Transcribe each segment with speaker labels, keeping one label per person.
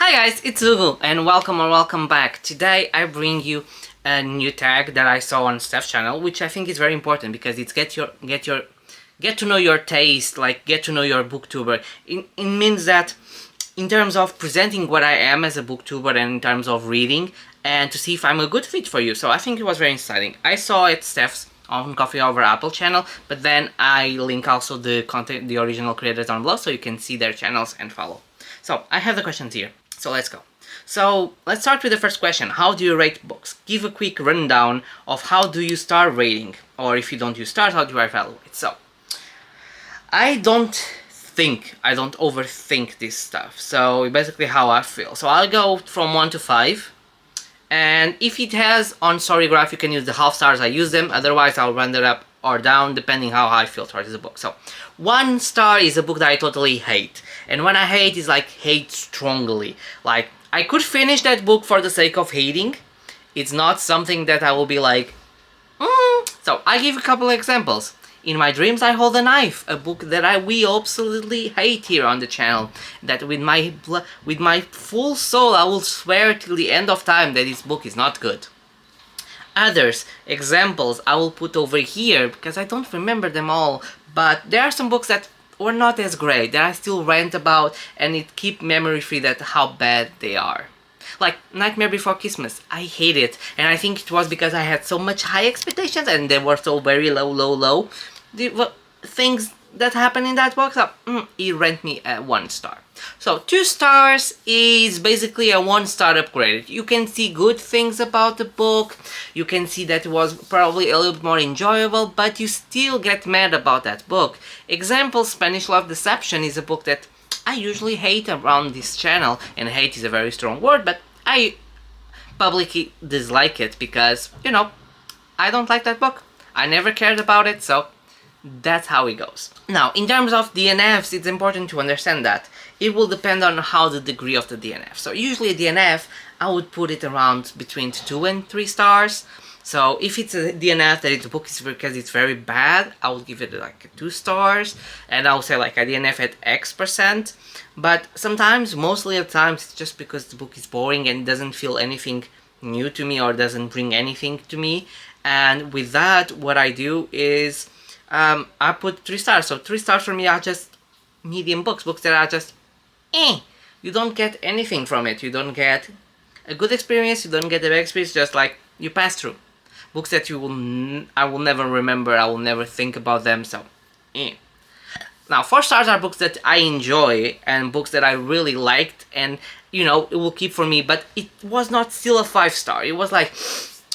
Speaker 1: Hi guys, it's Ugu and welcome or welcome back. Today I bring you a new tag that I saw on Steph's channel, which I think is very important because it's get to know your taste, like get to know your booktuber. It means that in terms of presenting what I am as a booktuber and in terms of reading and to see if I'm a good fit for you. So I think it was very exciting. I saw it Steph's on Coffee Over Apple channel, but then I link also the content, the original creators down below so you can see their channels and follow. So I have the questions here. So let's go. So let's start with the first question. How do you rate books? Give a quick rundown of how do you start rating, or if you don't use stars, how do you evaluate? So I don't overthink this stuff. So basically how I feel. So I'll go from 1 to 5. And if it has on Storygraph, you can use the half stars, I use them. Otherwise I'll render up or down depending how I feel towards the book. So 1 star is a book that I totally hate. And when I hate is like hate strongly. Like I could finish that book for the sake of hating. It's not something that I will be like, So I give a couple of examples. In My Dreams I Hold a Knife, a book that we absolutely hate here on the channel. That with my full soul I will swear till the end of time that this book is not good. Others, examples, I will put over here because I don't remember them all. But there are some books that were not as great, that I still rant about and it keep memory free that how bad they are. Like Nightmare Before Christmas, I hate it, and I think it was because I had so much high expectations and they were so very low. The things that happen in that book, so, it ranked me at 1 star. So 2 stars is basically a 1 star upgrade. You can see good things about the book, you can see that it was probably a little bit more enjoyable, but you still get mad about that book. Example, Spanish Love Deception is a book that I usually hate around this channel, and hate is a very strong word, but I publicly dislike it because, you know, I don't like that book. I never cared about it, so that's how it goes. Now, in terms of DNFs, it's important to understand that it will depend on how the degree of the DNF. So usually a DNF, I would put it around between 2 and 3 stars. So if it's a DNF that the book is because it's very bad, I would give it like 2 stars, and I would say like a DNF at X%. But sometimes, mostly at times, it's just because the book is boring and doesn't feel anything new to me or doesn't bring anything to me. And with that, what I do is I put 3 stars. So 3 stars for me are just medium books that are just you don't get anything from it. You don't get a good experience, you don't get a bad experience, just like you pass through. Books that I will never remember, I will never think about them, so Now 4 stars are books that I enjoy and books that I really liked, and you know, it will keep for me, but it was not still a 5 star. It was like,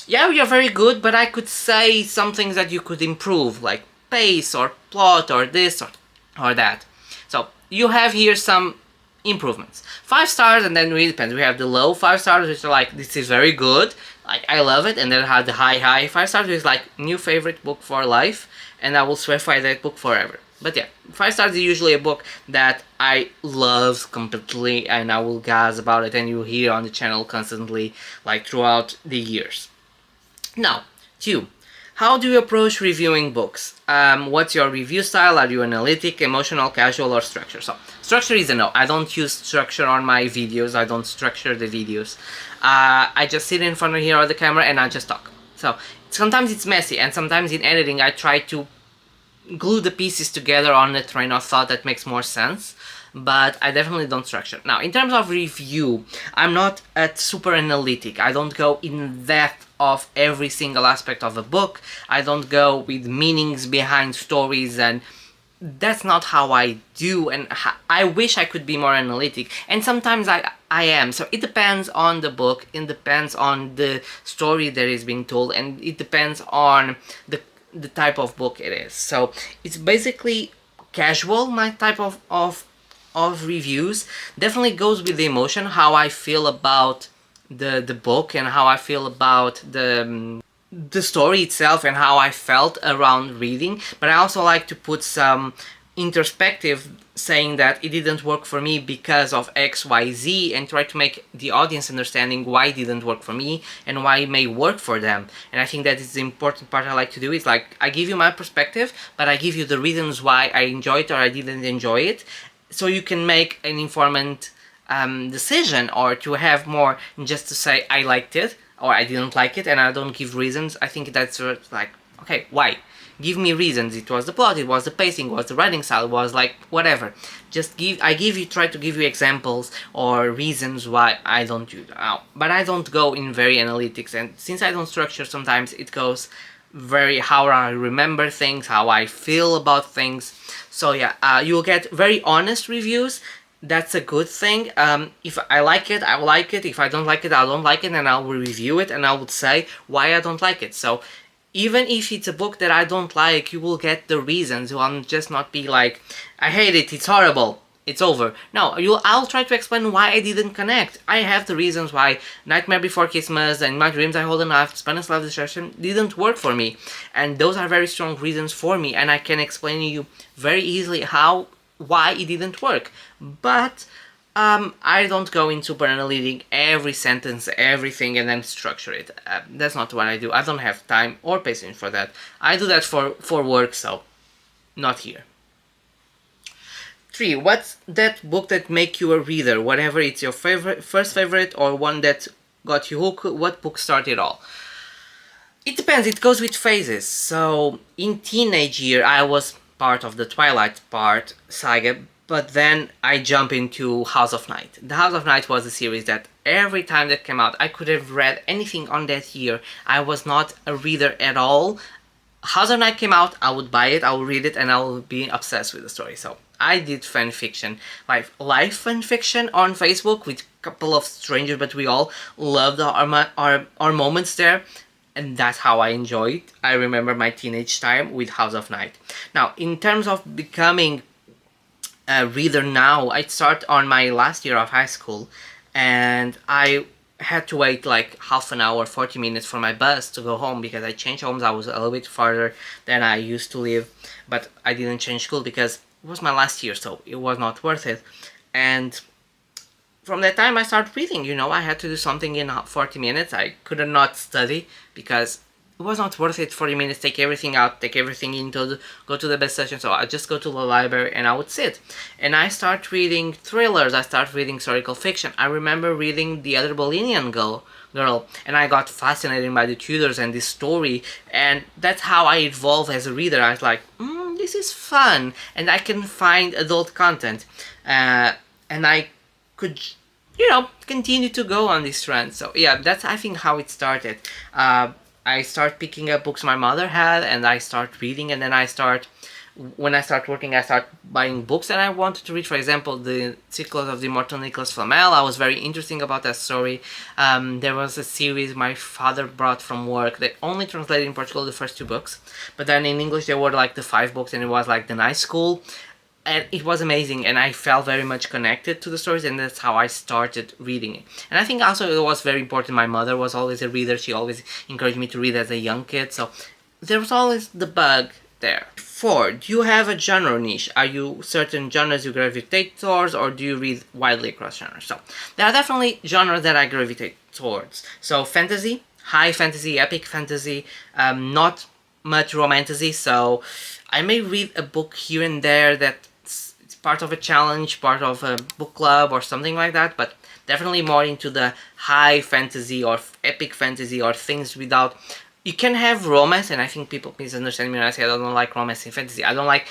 Speaker 1: yeah, you're very good, but I could say some things that you could improve, like pace or plot or this or that. So you have here some improvements. 5 stars, and then it really depends. We have the low 5 stars, which are like, this is very good, like I love it, and then have the high 5 stars, which is like new favorite book for life, and I will swear by that book forever. But yeah, 5 stars is usually a book that I love completely, and I will gas about it, and you hear on the channel constantly, like throughout the years. Now, 2. How do you approach reviewing books? What's your review style? Are you analytic, emotional, casual, or structure? So, structure is a no. I don't use structure on my videos. I don't structure the videos. I just sit in front of here on the camera and I just talk. So, sometimes it's messy, and sometimes in editing I try to glue the pieces together on a train of thought that makes more sense. But I definitely don't structure. Now, in terms of review, I'm not super analytic. I don't go in depth of every single aspect of a book. I don't go with meanings behind stories, and that's not how I do, and I wish I could be more analytic, and sometimes I am. So it depends on the book, it depends on the story that is being told, and it depends on the type of book it is. So it's basically casual, my type of reviews. Definitely goes with the emotion, how I feel about the book and how I feel about the story itself and how I felt around reading. But I also like to put some introspective, saying that it didn't work for me because of XYZ, and try to make the audience understanding why it didn't work for me and why it may work for them. And I think that is the important part I like to do. Is like, I give you my perspective, but I give you the reasons why I enjoyed it or I didn't enjoy it, so you can make an informed decision, or to have more just to say I liked it or I didn't like it and I don't give reasons. I think that's like, okay, why? Give me reasons. It was the plot, it was the pacing, it was the writing style, it was like whatever. Just try to give you examples or reasons why I don't do that. But I don't go in very analytics, and since I don't structure, sometimes it goes very how I remember things, how I feel about things. So yeah, you'll get very honest reviews. That's a good thing. If I like it, I will like it. If I don't like it, I don't like it, and I'll review it and I would say why I don't like it. So even if it's a book that I don't like, you will get the reasons. You will just not be like, I hate it, it's horrible, it's over. No, I'll try to explain why I didn't connect. I have the reasons why Nightmare Before Christmas and My Dreams I Hold a Knife, Spanish Love Destruction didn't work for me. And those are very strong reasons for me, and I can explain to you very easily why it didn't work. But I don't go in super analytic every sentence, everything, and then structure it. That's not what I do. I don't have time or patience for that. I do that for work, so not here. 3. What's that book that make you a reader? Whatever it's your first favorite or one that got you hooked. What book started it all? It depends. It goes with phases. So in teenage year, I was part of the Twilight saga, but then I jump into House of Night. The House of Night was a series that every time that came out, I could have read anything on that year. I was not a reader at all. House of Night came out, I would buy it, I would read it, and I would be obsessed with the story. So I did fan fiction, like live fan fiction on Facebook with a couple of strangers, but we all loved our moments there. And that's how I enjoyed. I remember my teenage time with House of Night. Now, in terms of becoming a reader now, I start on my last year of high school, and I had to wait like half an hour, 40 minutes for my bus to go home because I changed homes. I was a little bit farther than I used to live, but I didn't change school because it was my last year, so it was not worth it. And from that time I started reading, I had to do something in 40 minutes. I could not study because it was not worth it. 40 minutes, take everything out, take everything in, go to the best session. So I just go to the library and I would sit. And I start reading thrillers, I start reading historical fiction. I remember reading The Other Bolinian Girl, and I got fascinated by the Tudors and this story. And that's how I evolved as a reader. I was like, this is fun, and I can find adult content. And I could, continue to go on this trend. So yeah, that's I think how it started. I start picking up books my mother had, and I start reading, and then when I start working, I start buying books that I wanted to read. For example, the Cycles of the Immortal Nicholas Flamel. I was very interesting about that story. There was a series my father brought from work. They only translated in Portugal the first 2 books, but then in English there were like the 5 books, and it was like the night school. And it was amazing, and I felt very much connected to the stories, and that's how I started reading it. And I think also it was very important. My mother was always a reader. She always encouraged me to read as a young kid, so there was always the bug there. 4. Do you have a genre niche? Are you certain genres you gravitate towards, or do you read widely across genres? So there are definitely genres that I gravitate towards. So fantasy, high fantasy, epic fantasy, not much romantasy. So I may read a book here and there that's part of a challenge, part of a book club or something like that, but definitely more into the high fantasy or epic fantasy or things without... You can have romance, and I think people misunderstand me when I say I don't like romance in fantasy. I don't like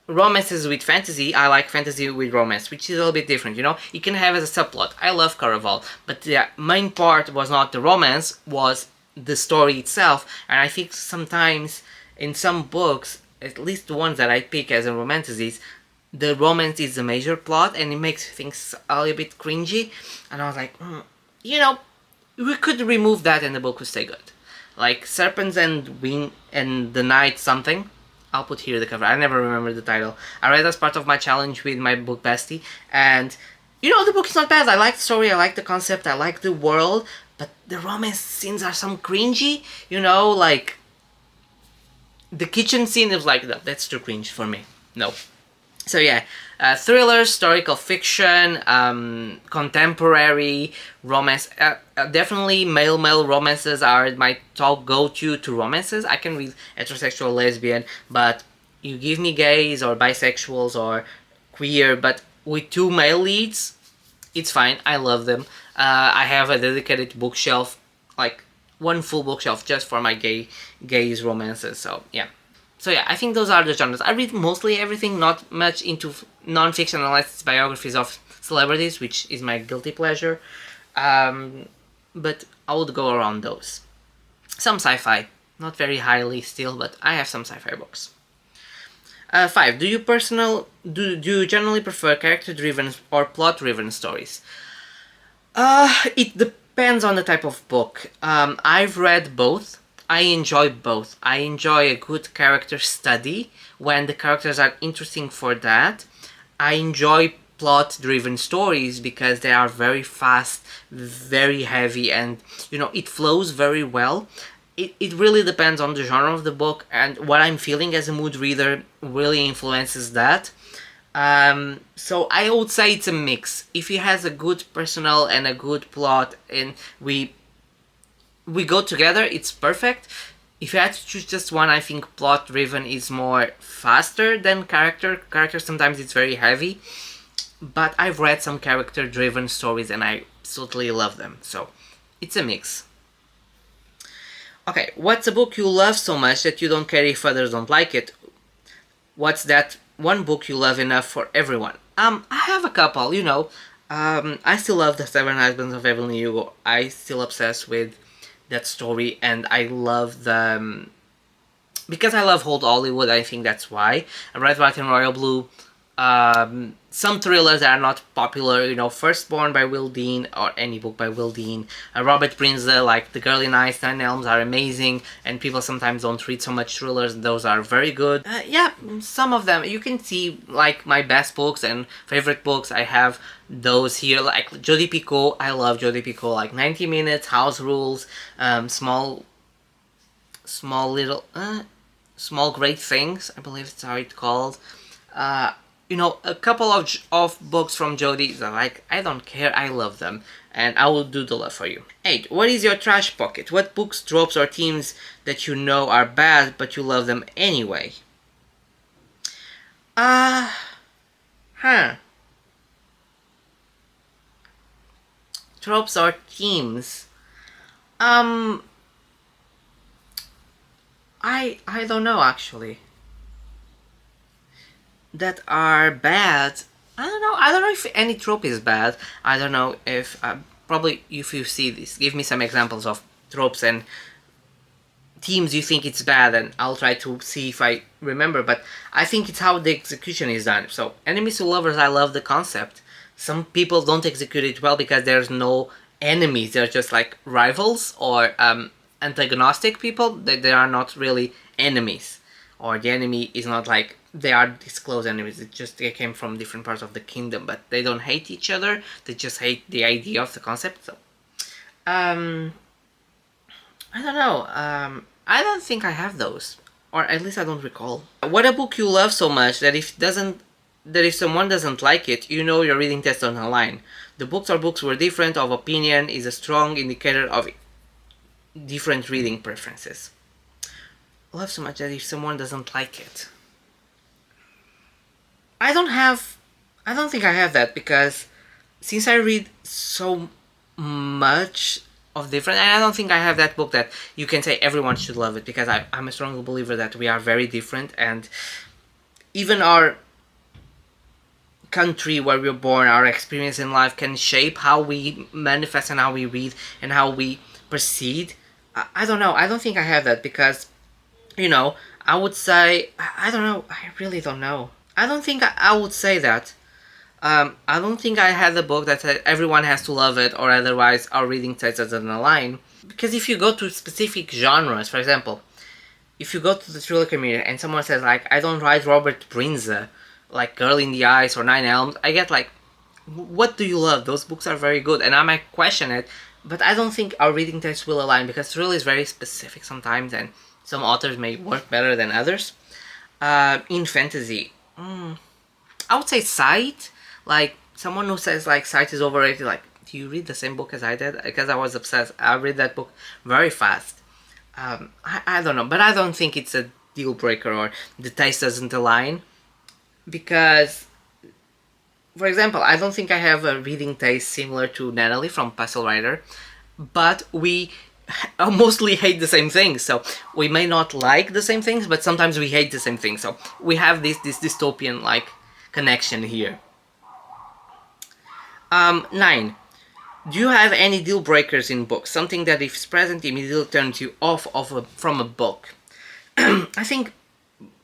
Speaker 1: romances with fantasy. I like fantasy with romance, which is a little bit different, You can have as a subplot. I love Caraval, but the main part was not the romance, was the story itself. And I think sometimes in some books, at least the ones that I pick as a romantasies, the romance is the major plot, and it makes things a little bit cringy. And I was like, we could remove that and the book would stay good. Like Serpents and Wing and the Night something. I'll put here the cover. I never remember the title. I read as part of my challenge with my book bestie, and the book is not bad. I like the story, I like the concept, I like the world, but the romance scenes are some cringy. Like the kitchen scene is like, no, that's too cringe for me. No. So yeah, thrillers, historical fiction, contemporary romance. Definitely male romances are my top go-to romances. I can read heterosexual, lesbian, but you give me gays or bisexuals or queer, but with 2 male leads, it's fine. I love them. I have a dedicated bookshelf, like one full bookshelf just for my gays romances. So yeah. So yeah, I think those are the genres. I read mostly everything, not much into non-fiction unless it's biographies of celebrities, which is my guilty pleasure. But I would go around those. Some sci-fi, not very highly still, but I have some sci-fi books. 5. Do you generally prefer character-driven or plot-driven stories? It depends on the type of book. I've read both. I enjoy both. I enjoy a good character study when the characters are interesting for that. I enjoy plot-driven stories because they are very fast, very heavy, and it flows very well. It really depends on the genre of the book, and what I'm feeling as a mood reader really influences that. So I would say it's a mix. If it has a good personal and a good plot, and we go together, it's perfect. If you had to choose just one, I think plot driven is more faster than character. Character sometimes it's very heavy, but I've read some character driven stories and I absolutely love them. So it's a mix. Okay, what's a book you love so much that you don't care if others don't like it? What's that one book you love enough for everyone? I have a couple, I still love The Seven Husbands of Evelyn Hugo. I still obsessed with that story, and I love because I love old Hollywood, I think that's why. Red, White and Royal Blue. Some thrillers that are not popular, Firstborn by Will Dean, or any book by Will Dean. Robert Brinza, like The Girl in Ice, Nine Elms are amazing, and people sometimes don't read so much thrillers. Those are very good. Yeah, some of them. You can see, like, my best books and favorite books. I have those here, like Jodi Picoult. I love Jodi Picoult, like 90 Minutes, House Rules, Small Great Things, I believe it's how it's called. A couple of books from Jodi that, like, I don't care, I love them, and I will do the love for you. 8. What is your trash pocket? What books, tropes, or themes that you know are bad, but you love them anyway? Tropes or themes? I don't know, actually. That are bad. I don't know if any trope is bad. I don't know if probably if you see this, give me some examples of tropes and themes you think it's bad, and I'll try to see if I remember. But I think it's how the execution is done. So enemies to lovers, I love the concept. Some people don't execute it well because there's no enemies. They're just like rivals or antagonistic people. They are not really enemies, or the enemy is not like they are disclosed enemies. They came from different parts of the kingdom, but they don't hate each other. They just hate the idea of the concept. So, I don't know. I don't think I have those, or at least I don't recall. What a book you love so much that if someone doesn't like it, your reading test on a line. The books or books were different of opinion is a strong indicator of different reading preferences. Love so much that if someone doesn't like it. I don't think I have that, because since I read so much of different, and I don't think I have that book that you can say everyone should love it, because I'm a strong believer that we are very different, and even our country where we're born, our experience in life can shape how we manifest and how we read and how we proceed. I don't know. I don't think I have that, because, I would say, I don't know. I really don't know. I don't think I would say that. I don't think I had a book that said everyone has to love it, or otherwise our reading test doesn't align. Because if you go to specific genres, for example, if you go to the thriller community and someone says, like, I don't write Robert Brinza, like Girl in the Ice or Nine Elms, I get like, what do you love? Those books are very good, and I might question it, but I don't think our reading test will align, because thriller is very specific sometimes, and some authors may work better than others. In fantasy, I would say Sight. Like, someone who says, like, Sight is overrated, like, do you read the same book as I did? Because I was obsessed. I read that book very fast. I don't know, but I don't think it's a deal breaker or the taste doesn't align, because for example, I don't think I have a reading taste similar to Natalie from Puzzle Writer, but we mostly hate the same things. So we may not like the same things, but sometimes we hate the same things. So we have this dystopian like connection here. 9. Do you have any deal breakers in books? Something that if it's present immediately turns you off from a book? I think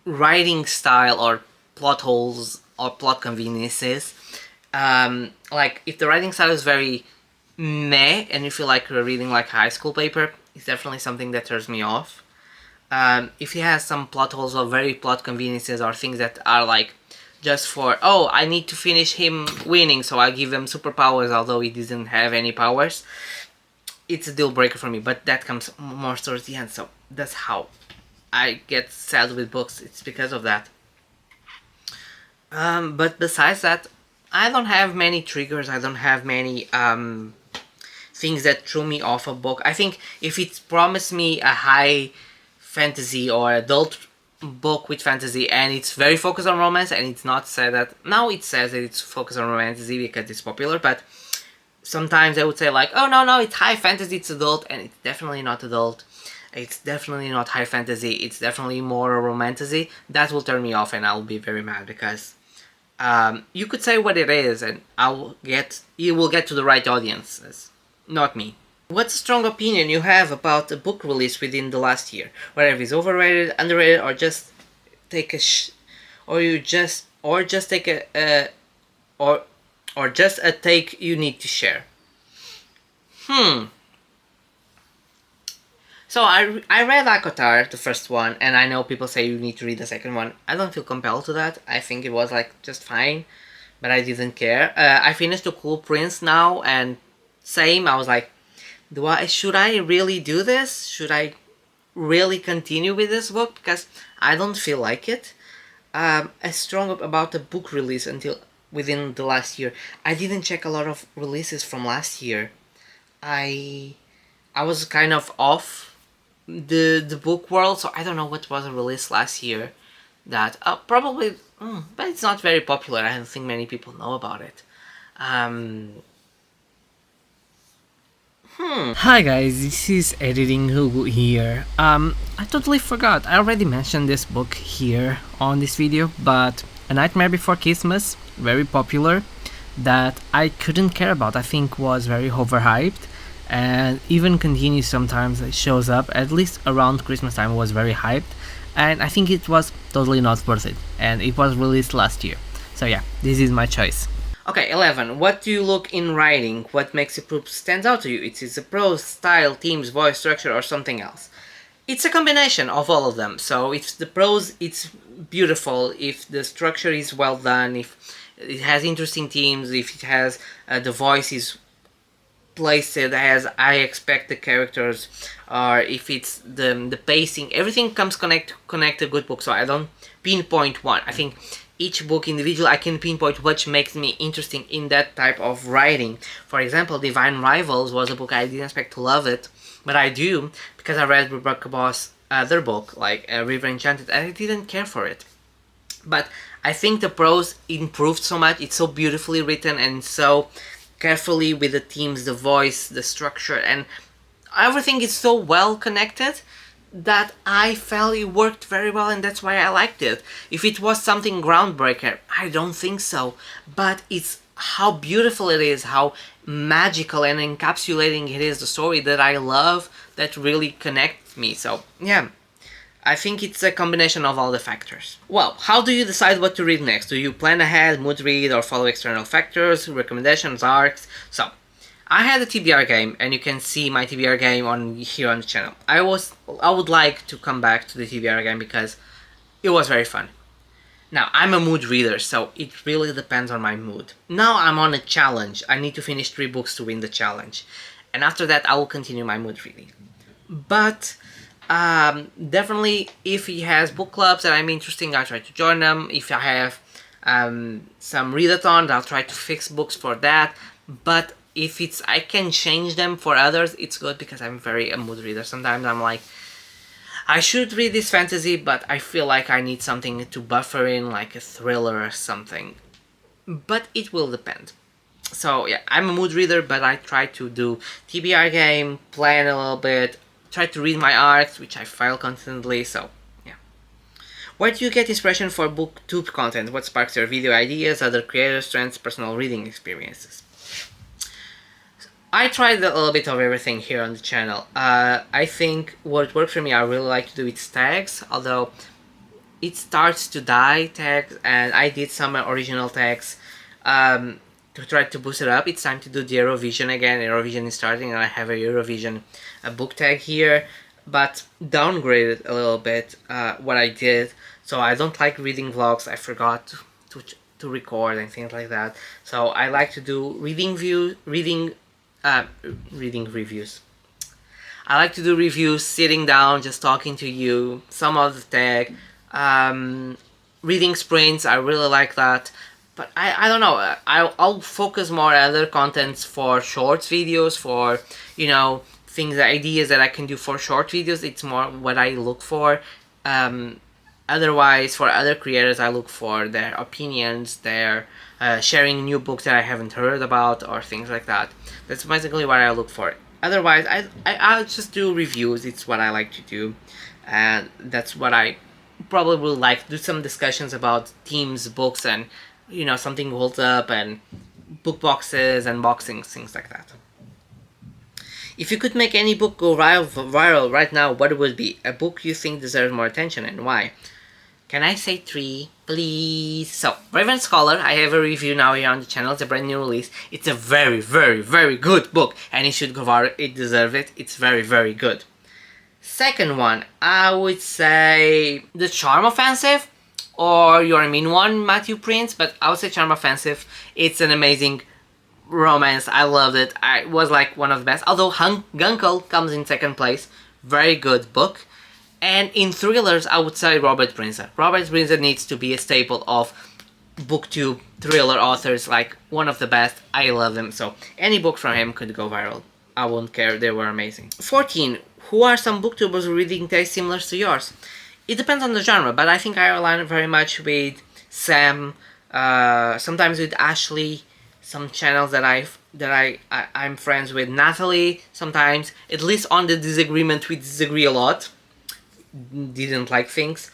Speaker 1: writing style or plot holes or plot conveniences. Like if the writing style is very meh and you feel like you're reading like a high school paper, it's definitely something that turns me off. If he has some plot holes or very plot conveniences or things that are like just for, oh, I need to finish him winning, so I give him superpowers although he doesn't have any powers, it's a deal breaker for me. But that comes more towards the end, so that's how I get sad with books. It's because of that. But besides that, I don't have many triggers. I don't have many things that threw me off a book. I think if it promised me a high fantasy or adult book with fantasy and it's very focused on romance, and it's not said that, now it says that it's focused on romance because it's popular, but sometimes I would say like, oh no, it's high fantasy, it's adult, and it's definitely not adult. It's definitely not high fantasy, it's definitely more romantasy. That will turn me off and I'll be very mad because you could say what it is and you will get to the right audiences, not me. What's a strong opinion you have about a book release within the last year? Whether it's overrated, underrated, or just take a take you need to share. So I read Akotar, the first one, and I know people say you need to read the second one. I don't feel compelled to that. I think it was like just fine, but I didn't care. I finished The Cool Prince now, and same, I was like, should I really do this? Should I really continue with this book? Because I don't feel like it. As strong about the book release until within the last year. I didn't check a lot of releases from last year. I was kind of off the book world, so I don't know what was released last year. That probably, but it's not very popular. I don't think many people know about it. Hi guys, this is Editing Hugo here. I totally forgot. I already mentioned this book here on this video, but A Nightmare Before Christmas, very popular, that I couldn't care about. I think was very overhyped, and even continues sometimes. It shows up at least around Christmas time, was very hyped, and I think it was totally not worth it, and it was released last year. So yeah, this is my choice. Okay, 11. What do you look in writing? What makes a proof stand out to you? Is it prose, style, themes, voice, structure, or something else? It's a combination of all of them. So if the prose, it's beautiful. If the structure is well done, if it has interesting themes, if it has the voice is placed as I expect the characters, or if it's the pacing, everything comes connect a good book. So I don't pinpoint one. I think each book individual I can pinpoint what makes me interesting in that type of writing. For example, Divine Rivals was a book I didn't expect to love it, but I do because I read Rebecca Boss' other book, like River Enchanted, and I didn't care for it. But I think the prose improved so much. It's so beautifully written and so carefully with the themes, the voice, the structure, and everything is so well connected that I felt it worked very well, and that's why I liked it. If it was something groundbreaker, I don't think so, but it's how beautiful it is, how magical and encapsulating it is, the story that I love, that really connects me. So yeah, I think it's a combination of all the factors. Well, how do you decide what to read next? Do you plan ahead, mood read, or follow external factors, recommendations, arcs? So I had a TBR game, and you can see my TBR game here on the channel. I would like to come back to the TBR game because it was very fun. Now, I'm a mood reader, so it really depends on my mood. Now I'm on a challenge. I need to finish 3 books to win the challenge. And after that, I will continue my mood reading. But definitely, if he has book clubs that I'm interested in, I'll try to join them. If I have some readathons, I'll try to fix books for that. But if I can change them for others, it's good because I'm very a mood reader. Sometimes I'm like, I should read this fantasy, but I feel like I need something to buffer in, like a thriller or something. but it will depend. So yeah, I'm a mood reader, but I try to do TBR game, plan a little bit, try to read my arcs, which I file constantly, so yeah. Where do you get inspiration for booktube content? What sparks your video ideas, other creators, trends, personal reading experiences? I tried a little bit of everything here on the channel. I think what worked for me, I really like to do with tags, although it starts to die, tags, and I did some original tags to try to boost it up. It's time to do the Eurovision again. Eurovision is starting and I have a Eurovision book tag here, but downgraded a little bit what I did. So I don't like reading vlogs. I forgot to record and things like that. So I like to do reading reviews. I like to do reviews, sitting down, just talking to you, some of the tag, reading sprints, I really like that. But I don't know, I'll focus more on other contents for shorts videos, for, you know, things, ideas that I can do for short videos. It's more what I look for. Otherwise, for other creators, I look for their opinions, their sharing new books that I haven't heard about, or things like that. That's basically what I look for. Otherwise, I'll just do reviews. It's what I like to do, and that's what I probably will like. Do some discussions about themes, books, and, you know, something holds up, and book boxes, unboxings, things like that. If you could make any book go viral right now, what would it be? A book you think deserves more attention, and why? Can I say 3, please? So, Raven Scholar, I have a review now here on the channel. It's a brand new release. It's a very, very, very good book, and it should go viral. It deserves it. It's very, very good. Second one, I would say The Charm Offensive, or You're a Mean One, Matthew Prince, but I would say Charm Offensive. It's an amazing romance. I loved it. It was like one of the best, although Gunkel comes in second place. Very good book. And in thrillers, I would say Robert Brinza. Robert Brinza needs to be a staple of booktube thriller authors, like one of the best. I love them, so any book from him could go viral. I won't care, they were amazing. 14. Who are some booktubers reading taste similar to yours? It depends on the genre, but I think I align very much with Sam, sometimes with Ashley, some channels that I'm friends with Natalie, sometimes, at least on the disagreement, we disagree a lot. Didn't like things.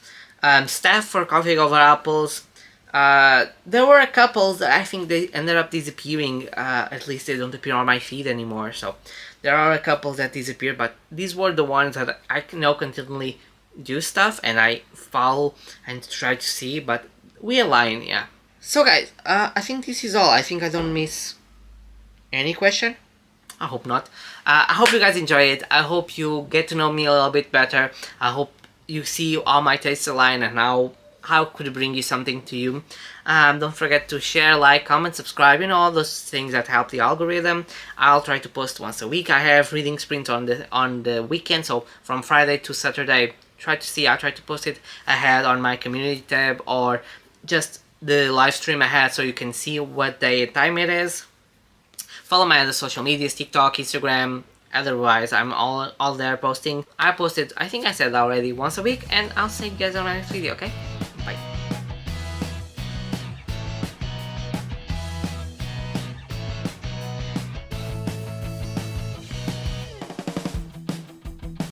Speaker 1: Steph for Coffee Over Apples. There were a couple that I think they ended up disappearing, at least they don't appear on my feed anymore, so there are a couple that disappeared, but these were the ones that I know continually do stuff, and I follow and try to see, but we align, yeah. So guys, I think this is all. I think I don't miss any question. I hope not. I hope you guys enjoy it. I hope you get to know me a little bit better. I hope you see all my tastes align and how could bring you something to you. Don't forget to share, like, comment, subscribe, you know, all those things that help the algorithm. I'll try to post once a week. I have reading sprints on the weekend, so from Friday to Saturday. I'll try to post it ahead on my community tab, or just the live stream ahead so you can see what day and time it is. Follow my other social medias, TikTok, Instagram. Otherwise, I'm all there posting. I posted, I think I said already, once a week, and I'll see you guys on my next video, okay?